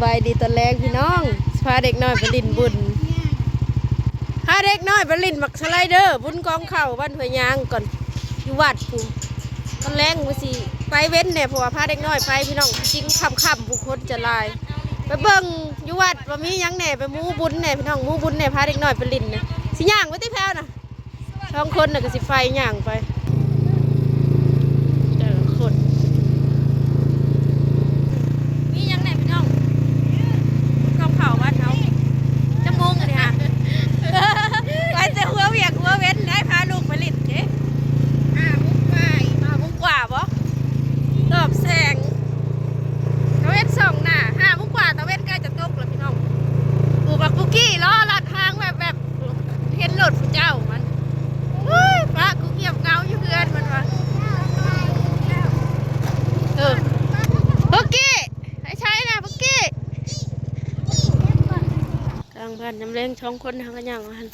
บายดีตอนแรกพี่น้องพาเด็กน้อยไปลินบุญพาเด็กน้อยไปลินมักสไลเดอร์บุญกองเข่าบ้านพยางก่อนอยู่วัดผู้ตอนแรกมือสิไปเว้นเนี่ยเพราะว่าพาเด็กน้อยไปพี่น้องจริงค่ำผู้คนจะลายไปเบิ่งอยู่วัดว่ามียังแหน่ไปมูบุญแหน่พี่น้องมูบุญแหน่พาเด็กน้อยไปลินเนี่ยสิย่างไว้ที่แพ้วนะท้องคนน่ะก็สิไฟย่างไปบ้านน้ำแรงช่องคนทางกันย่างวัน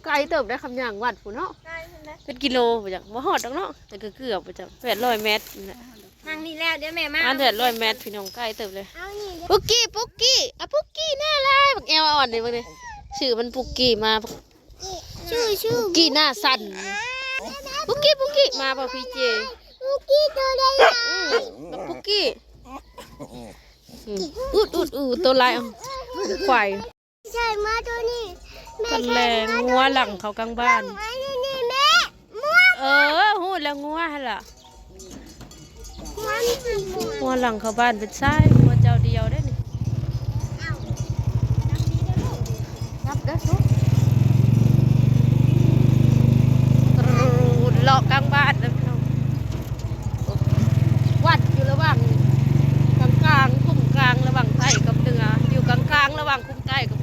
ไกลเติบได้คำย่างวัดผู้เนาะเป็นกิโลไปจังบ่ฮอดดอกเนาะแต่ก็เกือบไปจัง800 เมตรทางนี้แล้วเดี๋ยวแม่มา800 เมตรพี่น้องไกลเติบเลยปุกกี้ปุกกี้หน้าลายบักแอวอ่อนเลยบักเนี่ยชื่อมันปุกกี้มาชื่อปุกกี้หน้าสั่นปุกกี้มาป่ะพี่เจปุกกี้ตัวใหญ่ปุกกี้อุดตัวลายควายใช่มาตัวนี้กันแรงงัวหลังเขากลางบ้านหูแล้วงัวฮะล่ะงัวหลังเขาบ้านเป็นไส้งัวเจ้าเดียวได้นี่นับได้สุดเลาะกลางบ้านนะวัดอยู่ระหว่างกลางคุ้มกลางระหว่างไทยกับเหนืออยู่กลางระหว่างคุ้มใต้กับ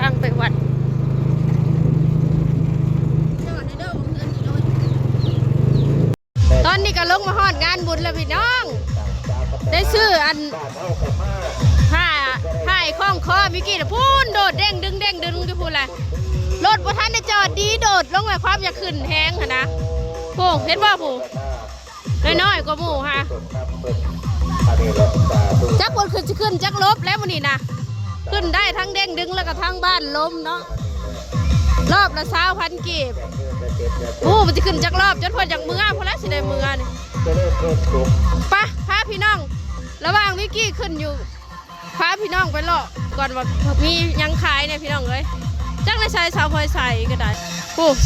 ทางไปวัดตอนนี้ก็ลงมาฮอดงานบุญแล้วพี่น้องได้ซื้ออันผ้าคล้องคอมิกี้นะพูนโดดเด้งดึงจะพูดอะไรรถประธานในจอดดีโดดลงเลยความอยากขึ้นแห้งค่ะนะผู้เห็นว่าผู้น้อยกว่าหมู่ค่ะจักบนขึ้นจักลบแล้วมันนี่นะขึ้นได้ทั้งเด้งดึงแล้วก็ทั้งบ้านล้มเนาะรอบละ20,000 กีบมันจะขึ้นจากรอบจนพอจากมือพอแล้วสิได้มือนี่ปะพาพี่น้องระหว่างวิกกี้ขึ้นอยู่พาพี่น้องไปเลาะก่อนว่ามียังขายเนี่ยพี่น้องเลยจักในใส่สาวพลอยใส่ก็ได้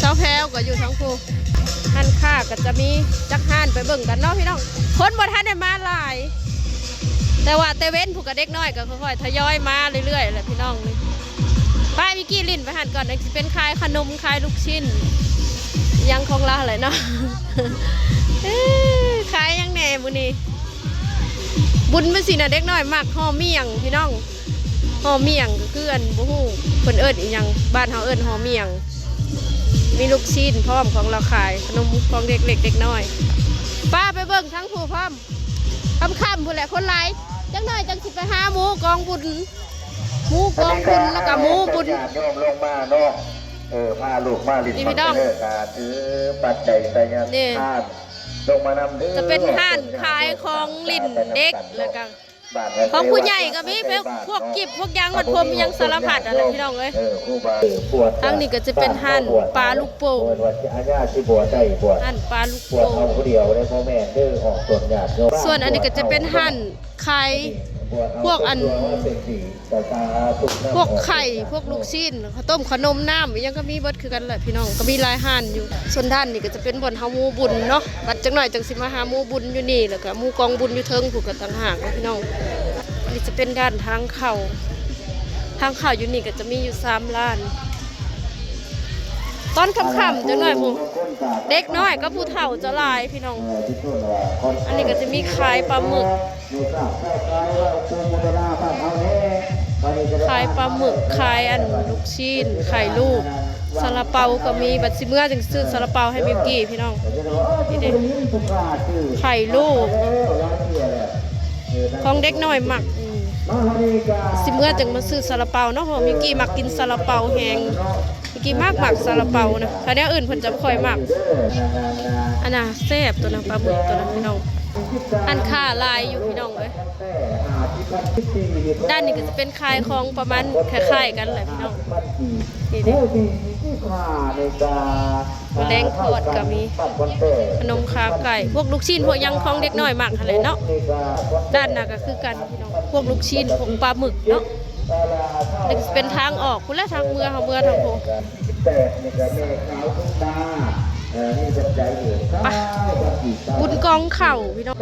สาวแพรวก็อยู่ทั้งหันค่าก็จะมีจักห่านไปเบิ่งกันเนาะพี่น้องคนบ่ทันได้มาหลายแต่ว่าเตเว้นผูกกับเด็กน้อยก็ค่อยๆทยอยมาเรื่อยๆแหละพี่น้องนี่ป้ามิกี้ลิ้นไปหันก่อนจะเป็นขายขนมขายลูกชิ้นยังคงละเลยเนาะขายยังแหน่บุนี่บุญเป็นสินะเด็กน้อยมากห่อเมี่ยงพี่น้องห่อเมี่ยงก็คืออันบุหูคนเอิญอีกอย่างบ้านเขาเอิญห่อเมี่ยงมีลูกชิ้นพร้อมของเราขายขนมของเด็กเล็กเด็กน้อยป้าไปเบิ่งทั้งผู้พร้อมค่ำๆผู้แหละคนไร้จังหน่อยจังสิไปหาหมูกองบุญแล้วก็หมูบุญโยมลงมาเนาะพาลูกมาลิ้นมาเลิกถือปัจจัยใส่เงินทานลงมานำจะเป็นห้านขายของลิ้นเด็กแล้วก็ของผู้ใหญ่ก็มีพวกกิบพวกยางมัดพรมยังสารพัดอะไรพี่น้องเลยทั้งนี้ก็จะเป็นห้านปลาลูกโป่งห้านปลาลูกโป่งส่วนอันนี้ก็จะเป็นห้านขายพวกไข่พวกลูกชิ้นข้าวต้มขนมน้ำยังก็มีเบิดคือกันแหละพี่น้องก็มีลายห่านอยู่ส่วนด้านนี้ก็จะเป็นบ่อนเฮาหมูบุญเนาะบัดจังหน่อยจังสิมาหาหมูบุญอยู่นี่แล้วก็หมูกองบุญอยู่เทิงผูกกันต่างหากพี่น้องนี่จะเป็นด้านทางเข้าอยู่นี่ก็จะมีอยู่3 ล้านตอนค่ำๆจังหน่อยผมเด็กน้อยก็ผู้เฒ่าจะลายพี่น้องอันนี้ก็จะมีขายปลาหมึกขายอันลูกชิ้นไข่ลูกซาลาเปาก็มีบัดซิเมื่อจึงซื้อซาลาเปาให้มิวกี้พี่น้องนี่เด็กไข่ลูกของเด็กน้อยหมัก สิเมื่อจึงมาซื้อซาลาเปาเนาะเพราะมิกกี้มักกินซาลาเปาแห้ง มิกกี้มากหมักซาลาเปานะถ้าแนวอื่นเพิ่นจะบ่ค่อยมักอันน่ะแซ่บตัวนั้นปลาหมึกตัวนั้นพี่น้องอันค่าลายอยู่พี่น้องเอ้ยด้านนี้ก็จะเป็นคายของประมาณคล้ายๆกันแหละพี่น้องนี่ดิมะแรงทอดก็มีขนมขาไก่พวกลูกชิ้นพวกยังของเด็กน้อยมักหั่นแหละเนาะด้านน่ะก็คือกันพี่น้องพวกลูกชิ้นพวกปลาหมึกเนาะนี่เป็นทางออกพุ่นละทางเมืองทางโพไปบุญกองเข่าพี่น้อง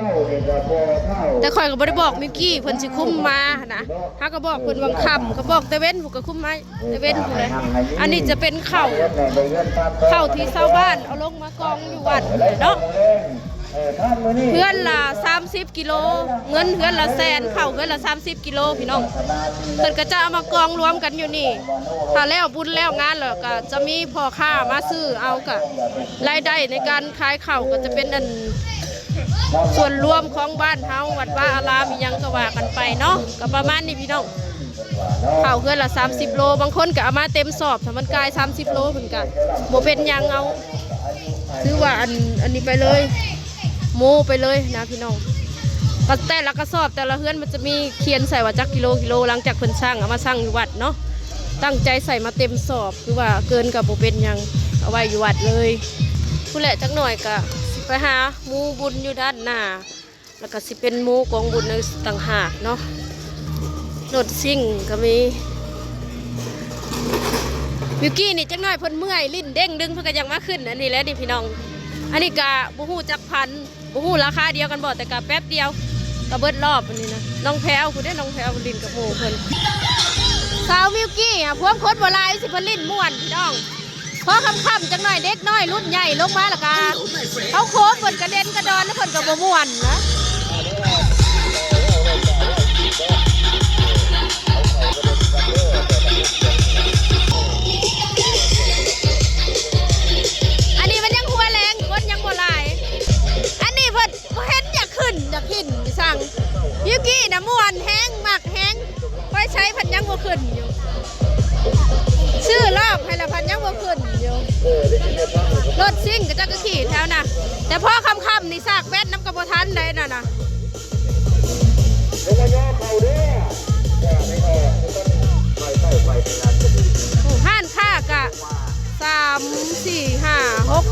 แต่ข่อยก็บ่ได้บอกมิวกี้เพิ่นสิคุ้มมานะถ้าก็บอกเพิ่นวังค่ำก็บอกแต่เว้นผู้ก็คุ้มมาแต่เว้นผู้เลยอันนี้จะเป็นเข่าที่ชาวบ้านเอาลงมากองอยู่วัดเนาะเพื่อนละ30 กิโลเงินเพื่อนละแสนเข่าเพื่อนละ30 กิโลพี่น้องเพิ่นก็จะเอามากองรวมกันอยู่นี่ถ้าแล้วบุญแล้วงานแล้วก็จะมีพ่อค้ามาซื้อเอาก็รายได้ในการขายเข่าก็จะเป็นอันส่วนรวมของบ้านเฮาวัดว่าอารามยังก็ว่ากันไปเนาะก็ประมาณนี้พี่น้องเข่าเพื่อนละ30 โลบางคนก็เอามาเต็มสอบถ้ามันกาย30 โลเพิ่นก็บ่เป็นหยังเอาซื้อว่าอันนี้ไปเลยโมไปเลยนะพี่น้องก็แต่ละกระสอบแต่ละเฮือนมันจะมีเขียนใส่ว่าจักกิโลหลังจากเพิ่นสร้างเอามาสร้างอยู่วัดเนาะตั้งใจใส่มาเต็มสอบคือว่าเกินกับโบเป็นยังเอาไว้อยู่วัดเลยผู้แหละจักหน่อยก็สิไปหาหมูบุญอยู่ด้านหน้าแล้วก็สิเป็นหมูกองบุญในต่างหากเนาะรถซิ่งก็มีวิวกี้นี่จักหน่อยเพิ่นเมื่อยลิ้นเด้งดึงเพิ่นก็ยังมาขึ้นอันนี้แหละดิพี่น้องอันนี้กะบูฮู้จักพันบูฮู้ราคาเดียวกันบ่แต่กะแป๊บเดียวกะเบิดรอบอันนี้นะน้องแพรวคุณได้น้องแพรวลินกับโมเพิ่นสาวมิวกี้อ่ะพวกคนโบราณสิเพิ่นลิ้นม่วนพี่น้องพอค่ำๆจังหน่อยเด็กน้อยรุ่นใหญ่ลงมาและกะเขาโค้งเพิ่นกระเด็นกระดอนแล้วเพิ่นก็บ่ม่วนนะมิวกี้นะม่วนแห้งหมักแห้งค่อยใช้พันยังบ่ขึ้นอยู่ชื่อรอบให้ละพันยังบ่ขึ้นอยู่รถซิ่งก็จะก็ขี่แถวน่ะแต่พอค่ำๆนี่ซากแวดน้ำกระโปทันได้น่ะห้านค่ากะ3 4 5 6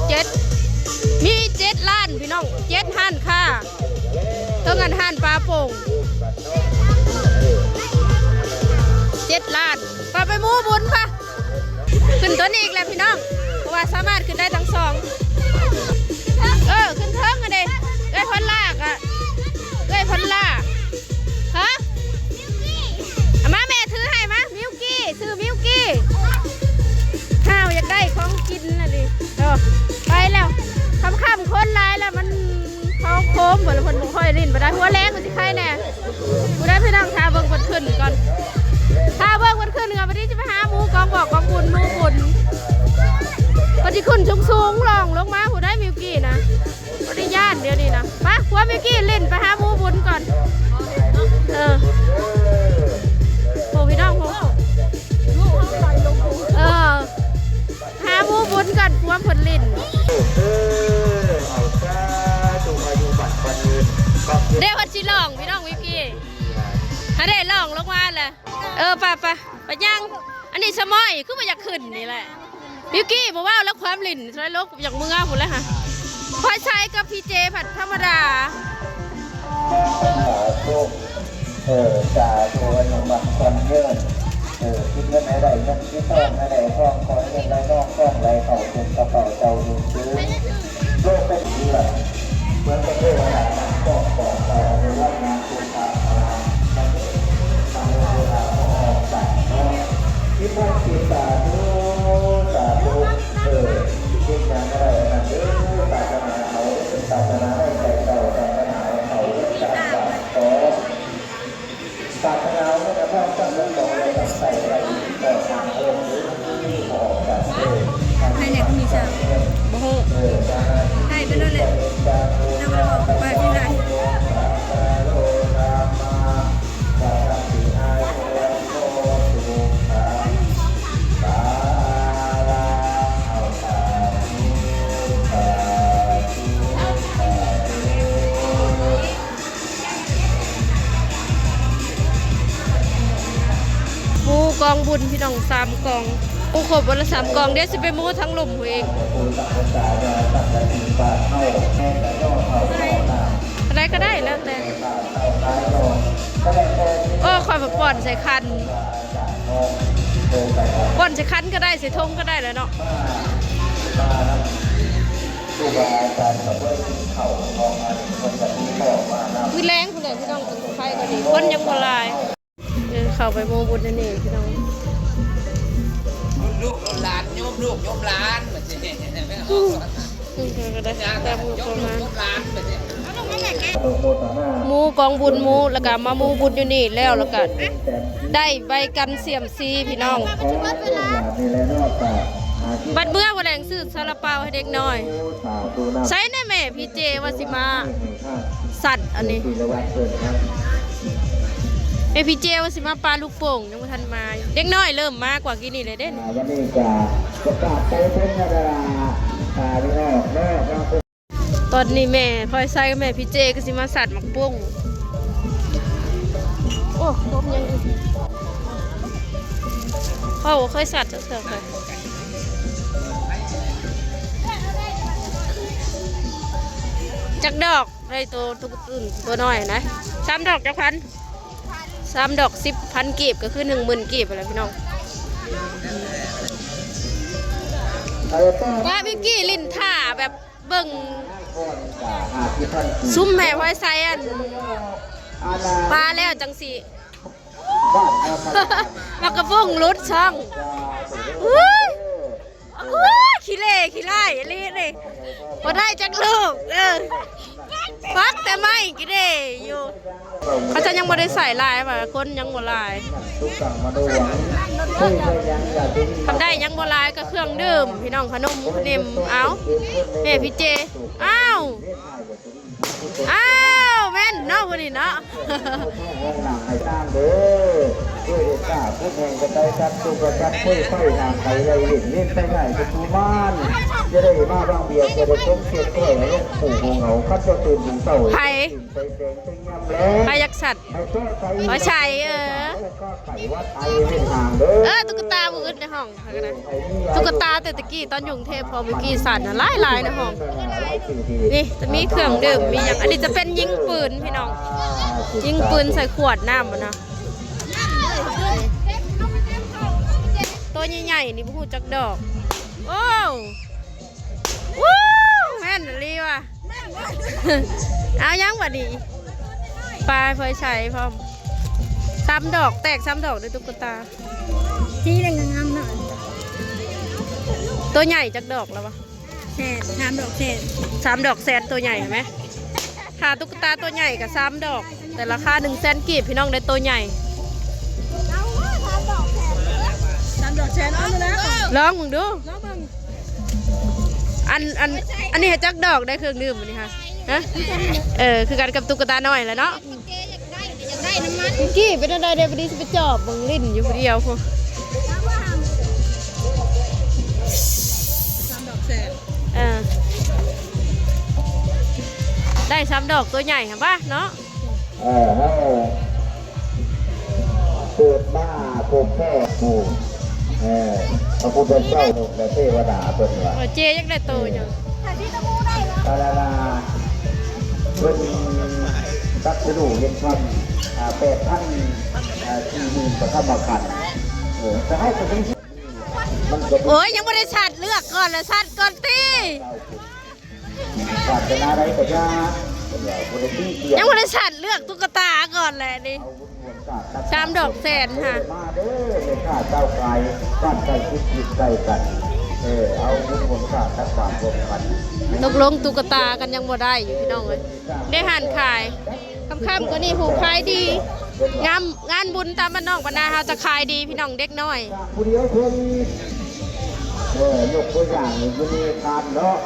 7มี7 ล้านพี่น้อง7ห้านค่าต้องเงินห่านปลาโป่ง7 ล้านไปหมูบุญค่ะขึ้นตัวนี้อีกแล้วพี่น้องเพราะว่าสามารถขึ้นได้ทั้งสองขึ้นเทิงกันเลยพันลากอ่ะพันลาฮะมาแม่ถือให้มามิวกี้ซื้อมิวกี้ข้าวอยากได้ของกินน่ะดิไปแล้วค่ำคนร้ายแล้วมันเขาโค้งเหมือนคนค่อยลิ้นไปได้หัวแรงมันสิใครแน่กูได้พี่น้องทาเบิ้งคนขึ้นก่อนทาเบิ้งคนขึ้นกันวันนี้จะไปหาหมูกองบอกกองบุญหมูบุญก็จะขึ้นสูงลองลงมาผู้ได้มิวกี้นะก็ได้ย่านเดียวนี่นะไปหัวมิวกี้ลิ้นไปหาหมูบุญก่อนโอ้พี่น้องผมหาหมูบุญก่อนหัวผลลิ้นเดี๋ยวพัดจีลองพี่น้องวิกกี้ถ้าได้ลองลงมาเลยไปย่างอันนี้สมอยคือมาอยากขึ้นนี่แหละวิกกี้บอกว่าแล้วความลิ่นใช้ลกอยากมือหมดเลยค่ะพอใช้กับพีเจผัดธรรมดาจ่าตัวหนุ่มบักคนเยอะคิดเงินอะไรเงินที่ต้องอะไรห้องคอยเงินไรนอกห้องไรเขาเป็นกระเป๋าเจ้าหนุ่มซื้อโลกเป็นดีเลยเหมือนเป็นเรื่องอะไรนะก็บอกเราในว่างานคุณทำอะไรทำเวลาออกจากคิดว่าคิดสาธุคิดงานอะไรนะศาสนาเขาศาสนาให้ใจเราศาสนาเขาจัดบาตรขอศาสนาเนี่ยนะพ่อตั้งแต่บอกอะไรกับใส่อะไรก็ทางองค์หรือที่ออกจากให้เนี่ยมีชาบ่ฮู้ บุญพี่น้อง3กล่องกูขบวันละ3กล่องเดี๋ยวสิไปมูทั้งลมหัวเองอะไรก็ได้แล้วแต่โอ้คอยมาป่อนใส่คันป่อนใส่คันก็ได้ใส่ทงก็ได้แล้วเนาะมือแรงคุณเลยพี่น้องไฟก็ดีคนยังบ่ลายเข้าไปโมบุญนั่นเองพี่น้องลูกหลานโยมลูกโยมหลานเหมือนจะเห็นไม่ออกก็ได้แต่หมูประมาณ หลานเหมือนจะ หมูกองบุญหมูแล้วก็มาหมูบุญอยู่นี่แล้วก็ได้ใบกันเสี่ยมซีพี่น้องบัดเมื่อวันแดงซื้อซาลาเปาให้เด็กน้อยใช้ในแม่พี่เจวาสิมาสัตว์อันนี้พี่เจวาสิมาปลาลูกโป่งยังไม่ทันมาเด็กน้อยเริ่มมากกว่ากินนี่เลยเด่นตอนนี้แม่พลอยไซกับแม่พี่เจก็สิมาสัตว์หมักปุ้งโอ้ครบยังพ่อเคยสัตว์เสือเคยจักดอกได้ตัวตุกตื่นตัวน้อยนะ3 ดอกจักพัน3 ดอก10,000 กีบก็คือ 10,000 กีบอะไรพี่น้องว่าพี่กี้ลิ้นท่าแบบเบิ่งซุ้มแม่พลอยไซอันปลาแล้วจังสิมากระปุ้งรุดช่องขี้เล่ขี้ไล่อะไรเลยพอได้จักลูกฟักแต่ไม่กี่เดอยู่เขาจะยังไม่ได้ใส่ลายป่ะคนยังบ่ลายทำได้ยังบ่ลายก็เครื่องดื่มพี่น้องขนมนิ่มเอาแม่พี่เจอ้าวแม่นเนาะวันนี้เนาะด้วยกาผู้แห่งกระไดจัดตุกจัดคุยไฟทางไทยเลยเห็นเล่นไปง่ายจะทูบ้านจะได้มาบางเบียร์จะได้ต้มเสียบถ้วยลูกปู่ของเขาคัดจะตื่นถึงเต่าไผ่ยักษ์สัตว์ขอชัยตุ๊กตามือในห้องตุ๊กตาแต่ตะกี้ตอนอยู่กรุงเทพพอเมื่อกี้สัตว์น่ะหลายในห้องนี่จะมีเครื่องดื่มมีอย่างอันนี้จะเป็นยิงปืนพี่น้องยิงปืนใส่ขวดน้ำมันนะตัวใหญ่ๆนี่พูดจักดอกโอ้วู้แม่นรีว่ะเอายังบ่ดีปลาเผยใช้พร้อม3 ดอกแตก3 ดอกด้วยตุ๊กตาที่แดงงามหน่อย ตัวใหญ่จักดอกแล้ววะ3 ดอก3 ดอกแสนตัวใหญ่เห็นไหมค่าตุ๊กตาตัวใหญ่กับ3 ดอกแต่ราคา100,000 กีบพี่น้องได้ตัวใหญ่3 ดอกแสนเอาเลยนะลองมึงดูอันนี้ให้จักดอกได้เครื่องดื่มอันนี้ค่ะฮะคือการกับตุ๊กตาน้อยแหละเนาะกี้เป็นอะไรเดี๋ยวพอดีจะไปจอบมึงลิ้นอยู่คนเดียวพอ3 ดอกแสนได้3 ดอกตัวใหญ่เห็นป่ะเนาะเกิดมาโคแค่หมู่พระพุทธเจ้าและเทวดาเป็นว่าเจยังได้โตอยู่อะไรนะเป็นตัดดูเห็นความ8,000 ประทับขันจะให้เป็นโอ้ยยังไม่ได้ชัดเลือกก่อนเลยชัดก่อนตีศาสนาใดก็จะยังไม่ได้ชัดเลือกตุ๊กตาก่อนแหละนี่3 ดอกแสนค่ะมาเด้อข้าเจ้ากายบ้านใจคิดจิตใจกันเอาบุญผลข้าตักบาตรรวมกันตกลงตุ๊กตากันยังบ่ได้อยู่พี่น้องเลยได้หันขายค่ำๆก็นี่ผูกขายดีงานบุญตามบ้านนอกบ้านนาเขาจะขายดีพี่น้องเด็กน้อยผู้เดียวคนยกตัวอย่างอยู่ในทานเนาะ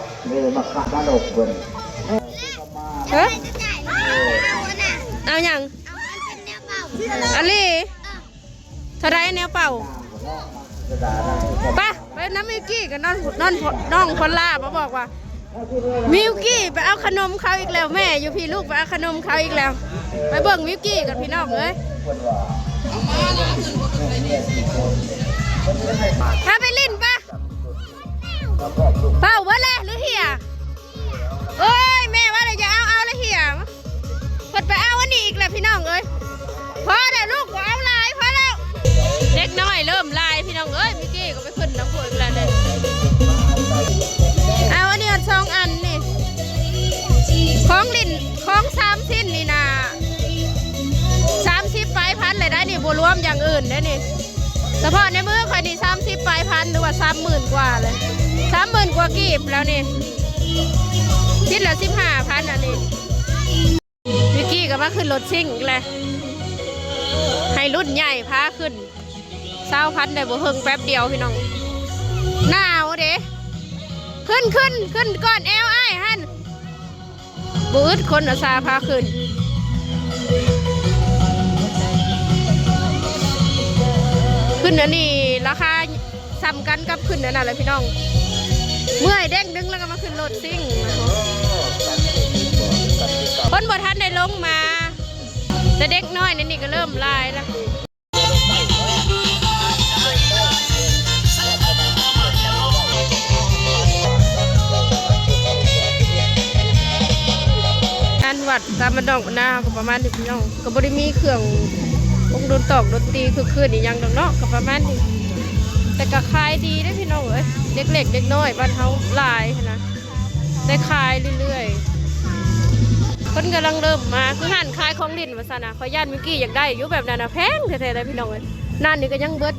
มาขาดมาดกคนเอาอย่างอะไรเท่าไรแนวเป่าไปน้ำมิวกี้กับน้องคนลาบบอกว่ามิวกี้ไปเอาขนมเขาอีกแล้วแม่อยู่พี่ลูกไปเอาขนมเขาอีกแล้วไปเบิ่งมิวกี้กับพี่น้องเลย ถ้าไปลิ้นปะเปล่าเวะเลยหรือเหี่ยเอ้ยแม่ว่าเลยจะเอาแล้วเหี่ยเพิ่นไปเอาอันนี้อีกแล้วพี่น้องเอ้ยพอแล้วลูกก็เอาลายพอแล้วเด็กน้อยเริ่มลายพี่น้องเอ้ยเมื่อกี้ก็ไปขึ้นน้ำฝนแล้วเนี่ยเอาอันนี้สองอันนี่ของลิ้นของ3 ชิ้นนี่นะ30 ปลายพันเลยได้นี่บัวรวมอย่างอื่นได้นี่เฉพาะในมือข่อยนี่30 ปลายพันหรือว่า30,000 กว่าเลย30,000 กว่ากีบแล้วนี่ชิ้นละ15,000อันนี้วิกกี้ก็มาขึ้นรถซิ่งอีกเลยให้รุ่นใหญ่พาขึ้น20,000ได้บ่เฮิงแป๊บเดียวพี่น้องหนาวเด้ขึ้นก่อนแอลอ้ายฮั่นบูดคนอาสาพาขึ้นอันนี้ราคาซ้ำกันกับขึ้นนั่นน่ะเลยพี่น้องเมื่อยเด้งดึงแล้วก็มาขึ้นรถซิ่งคนบ่ทันได้ลงมาแต่เด็กน้อยนี่ก็เริ่มลายแล้วการวัดตามบันดอกหน้าก็ประมาณนี้พี่น้องก็บ่ได้มีเครื่องวงดนตอกดนตรีคือคืนอีกอย่างดอกเนาะก็ประมาณนี้แต่ก็ขายดีได้พี่น้องเอ้ยเด็กเล็กเด็กน้อยบ้านเฮาหลายนะได้ขายเรื่อยๆคนกำลังเริ่มมาคือหันขายของดินว่าซั่นน่ะขอย่านมิกกี้อยากได้อยู่แบบนั้นน่ะแพงแท้ๆเลยพี่น้องเอ้ยนั่นนี่ก็ยังเบิด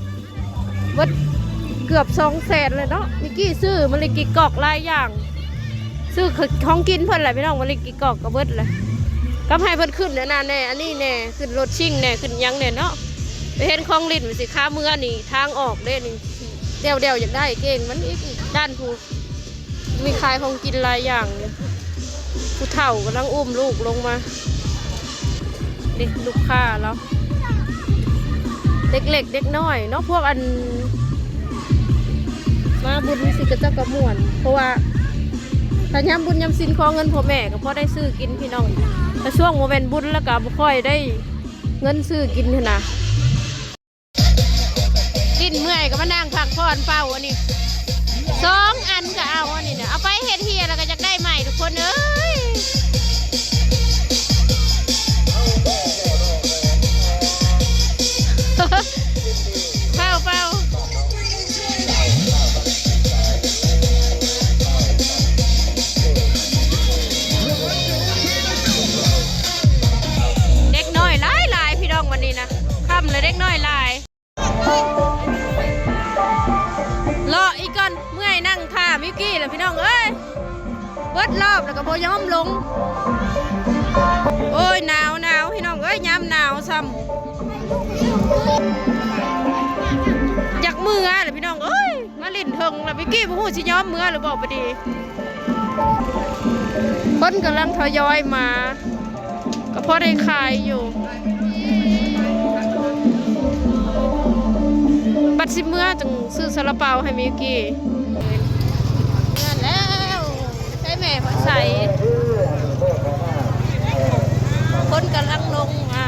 เกือบ200,000เลยเนาะมิกกี้ซื้อมะลิกิกอกหลายอย่างซื้อของกินเพิ่นแหละพี่น้องมะลิกิกอกก็เบิดเลยก็ให้เพิ่นขึ้นแน่อันนี้แน่ขึ้นรถชิ่งแน่ขึ้นยังแน่เนาะไปเห็นของลิ้นสิค้าเมื่อนี่ทางออกเด้นี่เดี่ยวอยากได้เก่งมันอีกด้านผู้มีขายของกินหลายอย่างผู้เฒ่ากำลังอุ้มลูกลงมาเด็กลูกค้าแล้วเด็กเล็กเด็กน้อยเนาะพวกอันมาบุญสิกระเจ้ากระม่วนเพราะว่าถ้ายามบุญยามสินขอเงินพ่อแม่ก็พอได้ซื้อกินพี่น้องแต่ช่วงโมเมนต์บุญแล้วก็บ่ค่อยได้เงินซื้อกินนะดิ้นเมื่อยก็มานั่งพักผ่อนเฝ้าอันนี้2 อันก็เอาอันนี้เนี่ยเอาไปเฮ็ดเฮียแล้วก็จะได้ใหม่ทุกคนเอ้ยเฝ้าเด็กน้อยหลายพี่น้องวันนี้นะค่ำเลยเด็กน้อยหลายรออีกก่อนเมื่อยนั่งท่ามิวกี้แล้วพี่น้องเอ้ยเบิดรอบแล้วก็บ่ยอมลงโอ้ยหนาวพี่น้องเอ้ยยามหนาวซ้ำอยากมือเลยพี่น้องเอ้ยมาลิ้นเทิงแล้วมิวกี้บ่ฮู้สิยอมมือหรือบ่พอดีคนกำลังทยอยมาก็พอได้ขายอยู่บัดสิเมื่อจึงซื้อซาลาเปาให้มิวกี้เงินแล้วใช้แม่ใส่คนกำลังลงมา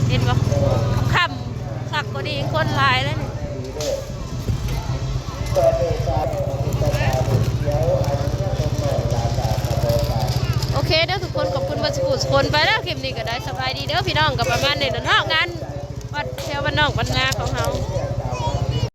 เห็นปะค่ำสักก็ดีคนหลายแล้วนี่โอเคเด้อทุกคนขอบคุณบัสกุลคนไปแล้วคลิปนี้ก็ได้สบายดีเด้อพี่น้องกับประมาณนี้เนาะงาน